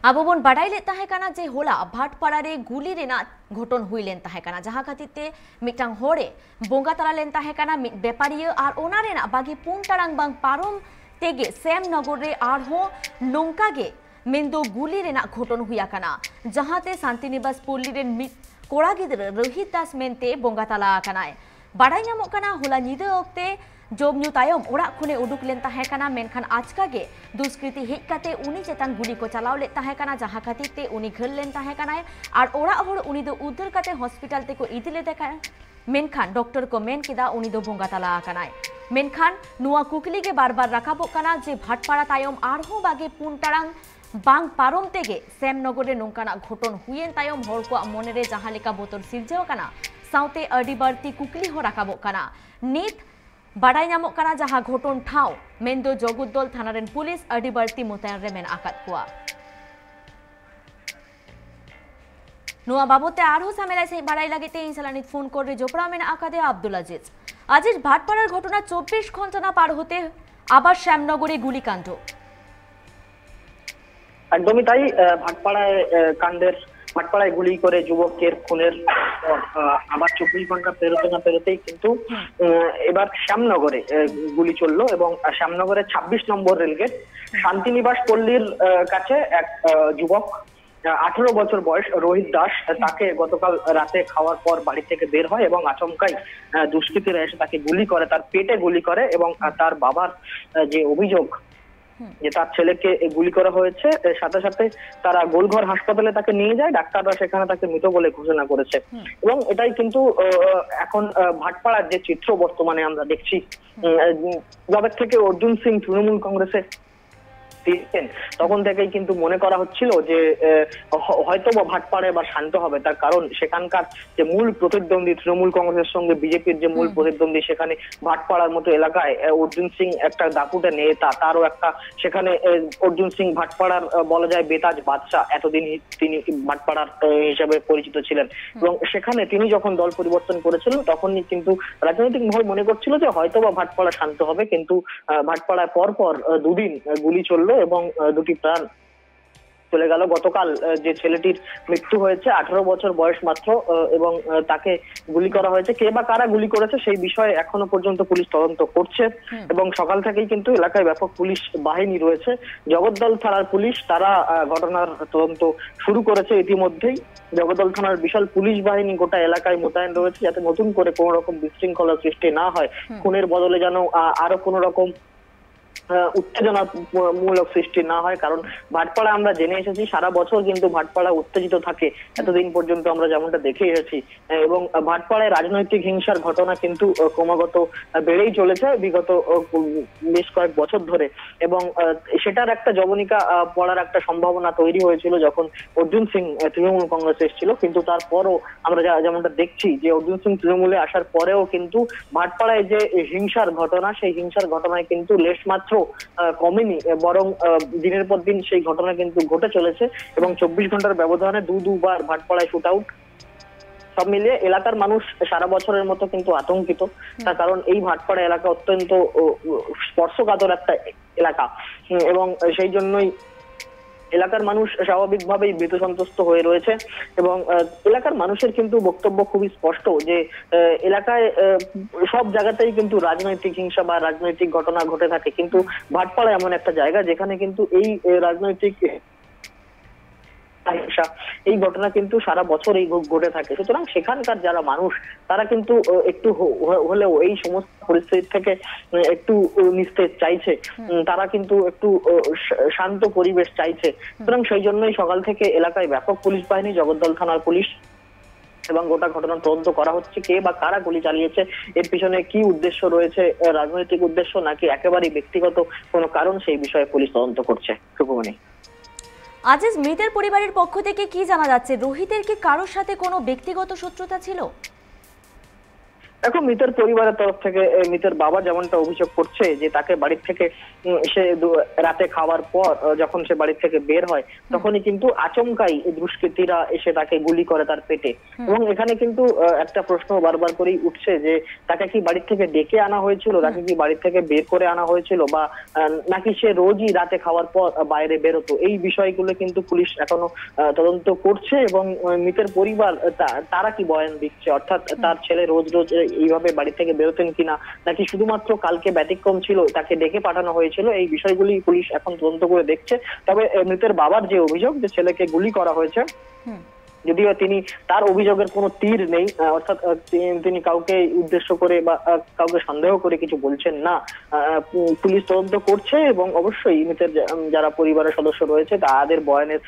अब बन बाडाई ले तहेकाना जे होला भाटपाड़ा रे गुली रेना घटन हुई लेन तहेकाना जहां खातिर ते मिटांग होरे बोंगा तला लेन तहेकाना बेपारिया और ओना रेना बागी पुन टारांग बांग पारम तेगे सेम नगर रे आर हो नोंका गे मेंदो गुली रेना घटन हुई आकाना जहां ते शांतिनिवास पल्ली रेन कोड़ा गिद्र रोहित दास मेनते बोंगा तला आकानाय बाडाई नामोग काना होला निदा ओक्ते जमनु तायम ओड़ा खुने उडुक लेन तहेकाना मेनखान आचका गे दुष्कृति हेज काते उनी चेतान गुली को चलाव ले तहेकाना जहां खातिर ते उनी घल लेन तहेकानाय आर ओड़ा होड़ उनी दो उद्धार काते हॉस्पिटल ते को इदी ले देखा मेनखान डॉक्टर को मेन केदा उनी दो बोंगा तला आकानाय मेनखान नुआ कुकली के बार बार राखाबोग काना जे भाटपाड़ा तायम आरहो बागे पुन टारांग बांग पारम तेगे सेमनगरे नोंकाना घटन हुयेन तायम हर को मनेरे जहां लेका बोतर सिरजाव काना साउते अडी बारती कुकली हो राखाबोग काना नित बाडाई नामोग काना जहां घटन ठाव मेंदो जगुद्दल थाना रेन पुलिस अडी बारती मुतायन रे मेन आकाद कुआ नुआ बाबते आरो सामेलाई से बाडाई लागिते इंसालानित फोन करे जोपड़ा मेन आकादे आब्दुल আজিজ আজিজ भाटपाड़ार घटना 24 घंटा ना पार होते आबार श्यामनगरे गुलिकांड একদমই তাই ভাটপাড়ায় কাণ্ডের ভাটপাড়ায় গুলি করে যুবকের খুনের আবার 24 ঘন্টা পেরোতে না পেরোতেই কিন্তু এবার শ্যামনগরে গুলি চললো এবং শ্যামনগরের 26 নম্বর রেলগেট শান্তিনিবাস পল্লীর কাছে এক যুবক 18 বছর বয়স রোহিত দাস তাকে গতকাল রাতে খাওয়ার পর বাড়ি থেকে বের হয় এবং আচমকাই দুষ্কৃতীরা এসে তাকে গুলি করে তার পেটে গুলি করে এবং তার বাবার যে অভিযোগ যে তার ছেলেকে গুলি করা হয়েছে সাথে সাথে তারা গোলঘর হাসপাতালে তাকে নিয়ে যায় ডাক্তাররা সেখানে তাকে মৃত বলে ঘোষণা করেছে এবং এটাই কিন্তু এখন ভাটপাড়ার যে চিত্র বর্তমানে আমরা দেখছি যবে থেকে অর্জুন সিং তৃণমূল কংগ্রেসে তখন থেকেই কিন্তু মনে করা হচ্ছিল যে হয়তো বা ভাটপাড়া এবার শান্ত হবে তার কারণ সেখানকার যে মূল প্রতিদ্বন্দ্বী তৃণমূল কংগ্রেসের সঙ্গে বিজেপির যে মূল প্রতিদ্বন্দ্বী সেখানে ভাটপাড়ার মতো এলাকায় অর্জুন সিং একটা দাপুটে নেতা তারও একটা সেখানে অর্জুন সিং ভাটপাড়ার বলা যায় বেতাজ বাদশা এতদিন তিনি ভাটপাড়ার হিসেবে পরিচিত ছিলেন এবং সেখানে তিনি যখন দল পরিবর্তন করেছিলেন তখনই কিন্তু রাজনৈতিক মহল মনে করছিল যে হয়তো বা ভাটপাড়া শান্ত হবে কিন্তু ভাটপাড়ায় পরপর দুদিন গুলি চললো এবং দুটি প্রাণ চলে গেল গতকাল যে ছেলেটির মৃত্যু হয়েছে 18 বছর বয়স মাত্র এবং তাকে গুলি করা হয়েছে কে বা কারা গুলি করেছে সেই বিষয়ে এখনো পর্যন্ত পুলিশ তদন্ত করছে এবং সকাল থেকেই কিন্তু এলাকায় ব্যাপক পুলিশ বাহিনী রয়েছে জগদ্দল থানার পুলিশ তারা ঘটনার তদন্ত শুরু করেছে ইতিমধ্যেই জগদ্দল থানার বিশাল পুলিশ বাহিনী গোটা এলাকায় মোতায়েন রয়েছে যাতে নতুন করে কোনো রকম বিশৃঙ্খলা সৃষ্টি না হয় খুনের বদলে যেন আরো কোনো রকম উত্তেজনামূলক সৃষ্টি না হয় কারণ ভাটপাড়া আমরা জেনে এসেছি সারা বছর কিন্তু ভাটপাড়া উত্তেজিত থাকে এতদিন পর্যন্ত আমরা যেমনটা দেখে এসেছি এবং ভাটপাড়ায় রাজনৈতিক হিংসার ঘটনা কিন্তু ক্রমাগত বেড়েই চলেছে বিগত বেশ কয়েক বছর ধরে এবং সেটার একটা জবনিকা পড়ার একটা সম্ভাবনা তৈরি হয়েছিল যখন অর্জুন সিং তৃণমূল কংগ্রেসে এসেছিল কিন্তু তারপরও আমরা যেমনটা দেখছি যে অর্জুন সিং তৃণমূলে আসার পরেও কিন্তু ভাটপাড়ায় যে হিংসার ঘটনা সেই হিংসার ঘটনায় কিন্তু লেশমাত্র কমেনি বরং দিনের পর দিন সেই ঘটনা কিন্তু ঘটে চলেছে এবং 24 ঘন্টার ব্যবধানে দুবার ভাটপাড়ায় শুট আউট সব মিলিয়ে এলাকার মানুষ সারা বছরের মতো কিন্তু আতঙ্কিত তার কারণ এই ভাটপাড়া এলাকা অত্যন্ত স্পর্শকাতর একটা এলাকা এবং সেই জন্যই এলাকার মানুষ স্বাভাবিকভাবেই ভীত সন্ত্রস্ত হয়ে রয়েছে এবং এলাকার মানুষের কিন্তু বক্তব্য খুবই স্পষ্ট যে এলাকায় সব জায়গাতেই কিন্তু রাজনৈতিক হিংসা বা রাজনৈতিক ঘটনা ঘটে থাকে কিন্তু ভাটপাড়া এমন একটা জায়গা যেখানে কিন্তু এই রাজনৈতিক এই ঘটনা কিন্তু সারা বছর এই ঘটে থাকে সুতরাং সেখানকার যারা মানুষ তারা কিন্তু একটু হলেও এই সমস্ত পরিস্থিতি থেকে একটু নিস্তেজ চাইছে তারা কিন্তু একটু শান্ত পরিবেশ চাইছে সুতরাং সেই জন্যই সকাল থেকে এলাকায় ব্যাপক পুলিশ বাহিনী জগদ্দল থানার পুলিশ এবং গোটা ঘটনার তদন্ত করা হচ্ছে কে বা কারা গুলি চালিয়েছে এর পিছনে কি উদ্দেশ্য রয়েছে রাজনৈতিক উদ্দেশ্য নাকি একেবারেই ব্যক্তিগত কোনো কারণ সেই বিষয়ে পুলিশ তদন্ত করছে সুকুমনি আজিজ মৃতের পরিবারের পক্ষ থেকে কি জানা যাচ্ছে রোহিতের কি কারোর সাথে কোনো ব্যক্তিগত শত্রুতা ছিল এখন মৃতের পরিবারের তরফ থেকে মৃতের বাবা যেমনটা অভিযোগ করছে যে তাকে বাড়ির থেকে সে রাতে খাওয়ার পর যখন সে বাড়ি থেকে বের হয় তখনই কিন্তু আচমকাই দুষ্কৃতীরা এসে তাকে গুলি করে তার পেটে। এবং এখানে কিন্তু একটা প্রশ্ন বারবার করেই উঠছে যে তাকে কি বাড়ি থেকে ডেকে আনা হয়েছিল, তাকে কি বাড়ি থেকে বের করে আনা হয়েছিল, বা নাকি সে রোজই রাতে খাওয়ার পর বাইরে বেরোতো। এই বিষয়গুলো কিন্তু পুলিশ এখনো তদন্ত করছে। এবং মৃতের পরিবার তারা কি বয়ান দিচ্ছে, অর্থাৎ তার ছেলে রোজ রোজ এইভাবে বাড়ি থেকে বেরোতেন কিনা, নাকি শুধুমাত্র কালকে ব্যতিক্রম ছিল, তাকে ডেকে পাঠানো হয়েছিল, এই বিষয়গুলি পুলিশ এখন তদন্ত করে দেখছে। তবে মৃতের বাবার যে অভিযোগ যে ছেলেকে গুলি করা হয়েছে, যদিও তিনি তার অভিযোগের কোনো তীর নেই, অর্থাৎ তিনি কাউকে উদ্দেশ্য করে বা কাউকে সন্দেহ করে কিছু বলছেন না। পুলিশ তদন্ত করছে এবং অবশ্যই মৃতের যারা পরিবারের সদস্য রয়েছে তাদের বয়ানের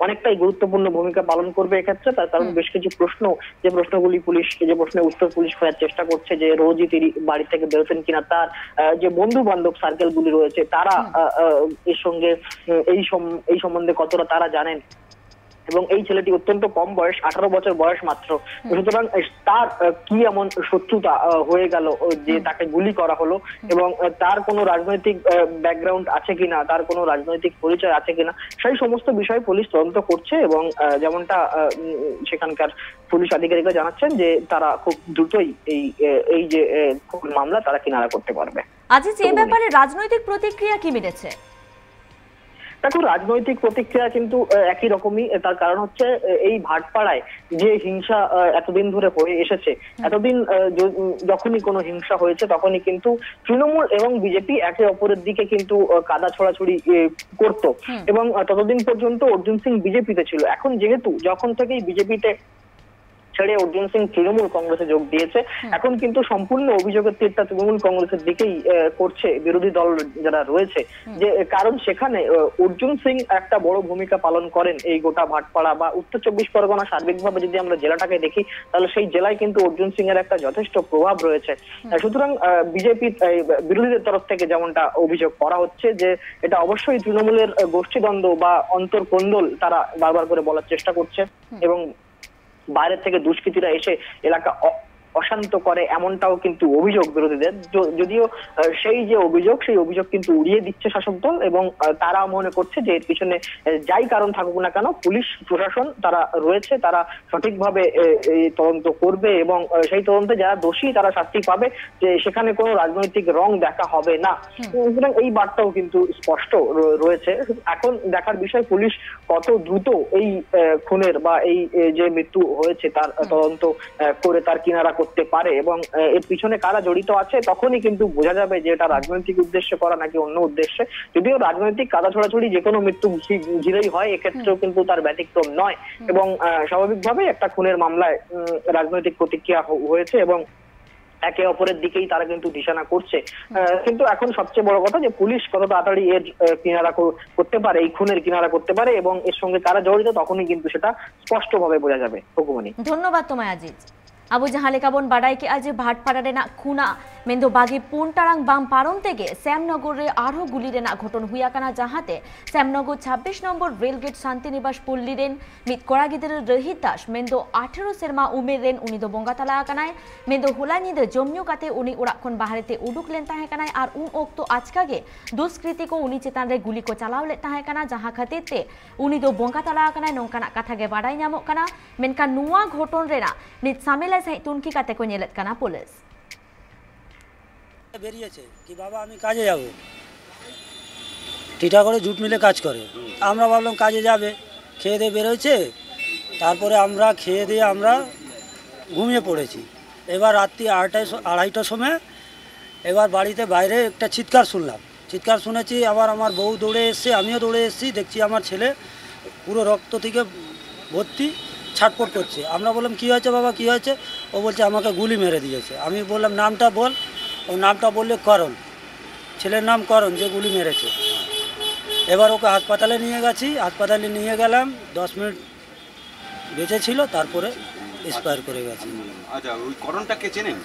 অনেকটাই গুরুত্বপূর্ণ ভূমিকা পালন করবে এক্ষেত্রে। তার কারণ বেশ কিছু প্রশ্ন, যে প্রশ্নের উত্তর পুলিশ খোঁজার চেষ্টা করছে, যে রোজই তিনি বাড়ি থেকে বেরোতেন কিনা, তার যে বন্ধু বান্ধব সার্কেল গুলি রয়েছে তারা এর সঙ্গে এই সম্বন্ধে কতটা তারা জানেন। এবং এই ছেলেটি অত্যন্ত কম বয়স, 18 বছর বয়স মাত্র, সুতরাং তার কি এমন শত্রুতা হয়ে গেল যে তাকে গুলি করা হলো, এবং তার কোনো রাজনৈতিক ব্যাকগ্রাউন্ড আছে কিনা, তার কোনো রাজনৈতিক পরিচয় আছে কিনা, সেই সমস্ত বিষয় পুলিশ তদন্ত করছে। এবং যেমনটা সেখানকার পুলিশ আধিকারিকরা জানাচ্ছেন যে তারা খুব দ্রুতই এই যে মামলা তারা কিনারা করতে পারবে। আজ এই ব্যাপারে রাজনৈতিক প্রতিক্রিয়া কি মিলেছে? দেখো, রাজনৈতিক প্রতিক্রিয়া কিন্তু একই রকমই। তার কারণ হচ্ছে এই ভাটপাড়ায় যে হিংসা এতদিন ধরে হয়ে এসেছে, এতদিন যখনই কোনো হিংসা হয়েছে তখনই কিন্তু তৃণমূল এবং বিজেপি একে অপরের দিকে কিন্তু কাদা ছড়াছড়ি করত। এবং ততদিন পর্যন্ত অর্জুন সিং বিজেপিতে ছিল। এখন যেহেতু যখন থেকেই বিজেপিতে ছেড়ে অর্জুন সিং তৃণমূল কংগ্রেসে যোগ দিয়েছে, এখন কিন্তু সম্পূর্ণ অভিযোগের তীরটা তৃণমূল কংগ্রেসের দিকেই করছে বিরোধী দল যারা রয়েছে। যে কারণ সেখানে অর্জুন সিং একটা বড় ভূমিকা পালন করেন এই গোটা ভাটপাড়া বা উত্তর 24 পরগনা সার্বিকভাবে যদি আমরা জেলাটাকে দেখি তাহলে সেই জেলায় কিন্তু অর্জুন সিং এর একটা যথেষ্ট প্রভাব রয়েছে। সুতরাং বিজেপি বিরোধীদের তরফ থেকে যেমনটা অভিযোগ করা হচ্ছে যে এটা অবশ্যই তৃণমূলের গোষ্ঠীদ্বন্দ্ব বা অন্তর্কোন্দল তারা বারবার করে বলার চেষ্টা করছে। এবং বাইরে থেকে দুষ্কৃতীরা এসে এলাকা অশান্ত করে, এমনটাও কিন্তু অভিযোগ বিরোধীদের। যদিও সেই অভিযোগ কিন্তু উড়িয়ে দিচ্ছে শাসক দল। এবং তারা মনে করছে যে এর পিছনে যাই কারণ থাকুক না কেন পুলিশ প্রশাসন তারা রয়েছে, তারা সঠিকভাবে তদন্ত করবে এবং সেই তদন্তে যারা দোষী তারা শাস্তি পাবে, যে সেখানে কোনো রাজনৈতিক রং দেখা হবে না। সুতরাং এই বার্তাও কিন্তু স্পষ্ট রয়েছে। এখন দেখার বিষয় পুলিশ কত দ্রুত এই খুনের বা এই যে মৃত্যু হয়েছে তার তদন্ত করে তার কিনারা করতে পারে, এবং এর পিছনে কারা জড়িত আছে তখনই কিন্তু বোঝা যাবে যে এটা রাজনৈতিক উদ্দেশ্যে করা নাকি অন্য উদ্দেশ্যে। যদিও রাজনৈতিক কাদা ছড়াছড়ি যে কোনো মৃত্যু ঘিরেই হয়, এক্ষেত্রেও কিন্তু তার ব্যতিক্রম নয়। এবং স্বাভাবিকভাবে একটা খুনের মামলায় রাজনৈতিক প্রতিক্রিয়া হয়েছে এবং একে অপরের দিকেই তারা কিন্তু নিশানা করছে। কিন্তু এখন সবচেয়ে বড় কথা যে পুলিশ কত তাড়াতাড়ি এর কিনারা করতে পারে, এই খুনের কিনারা করতে পারে এবং এর সঙ্গে কারা জড়িত তখনই কিন্তু সেটা স্পষ্টভাবে বোঝা যাবে। হুকুমনি, ধন্যবাদ তোমায় Aziz. Abu Jahale kabon badai ke aje bhatpara rena khuna mendo bagi puntarang bam parom tege Samnagar re arho guli rena ghoton huya kana jahate Samnagar 26 নম্বর রেলগেট শান্তিনিবাস পল্লী রেন mit koragidere রহিত Das mendo 18 serma umer ren uni do bongatala akanai mendo hulani de jomnyu kate uni orak khon baharete uduk len tahe kanai ar un okto ajkage duskriti ko uni chetan re guli ko chalao le tahe kana jaha khatir te uni do bongatala akanai nongkana katha ge badai nyamok kana menkan nuwa ghoton rena nit samela তুনকি কাতে কো নেলত কানা police বেরিয়েছে কি বাবা আমি কাজে যাব, টিটাগড়ে jute মিলে কাজ করে। আমরা ভাবলাম কাজে যাবে, খেয়ে দিয়ে বেরোচ্ছে। তারপরে আমরা খেয়ে দিয়ে আমরা ঘুমিয়ে পড়েছি। এবার রাত্রি 2:30টার সময় এবার বাড়িতে বাইরে একটা চিৎকার শুনলাম। চিৎকার শুনেছি, আবার আমার বউ দৌড়ে এসছে, আমিও দৌড়ে এসেছি। দেখছি আমার ছেলে পুরো রক্ত থেকে ভর্তি, ছাটপট করছে। আমরা বললাম কী হয়েছে বাবা, কী হয়েছে? ও বলছে আমাকে গুলি মেরে দিয়েছে। আমি বললাম নামটা বল। ও নামটা বললে করণ, ছেলের নাম করণ যে গুলি মেরেছে। এবার ওকে হাসপাতালে নিয়ে গেছি, হাসপাতালে নিয়ে গেলাম, 10 মিনিট বেঁচে ছিল, তারপরে এক্সপায়ার করে গেছে। আচ্ছা, ওই করণটাকে চেনেন?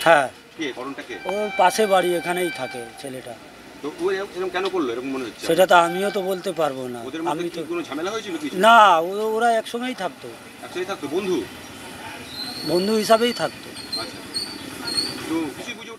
হ্যাঁ। কে করণটাকে? ও পাশে বাড়ি, এখানেই থাকে ছেলেটা। তো ও এরকম কেন করলো এরকম মনে হচ্ছে? সেটা তো আমিও তো বলতে পারবো না। আমি তো কোনো ঝামেলা হয়েছিল কিছু? না, ওরা একসঙ্গেই থাকতো। একসঙ্গেই থাকতো? বন্ধু বন্ধু হিসাবেই থাকতো। আচ্ছা তো কিছুই বুঝে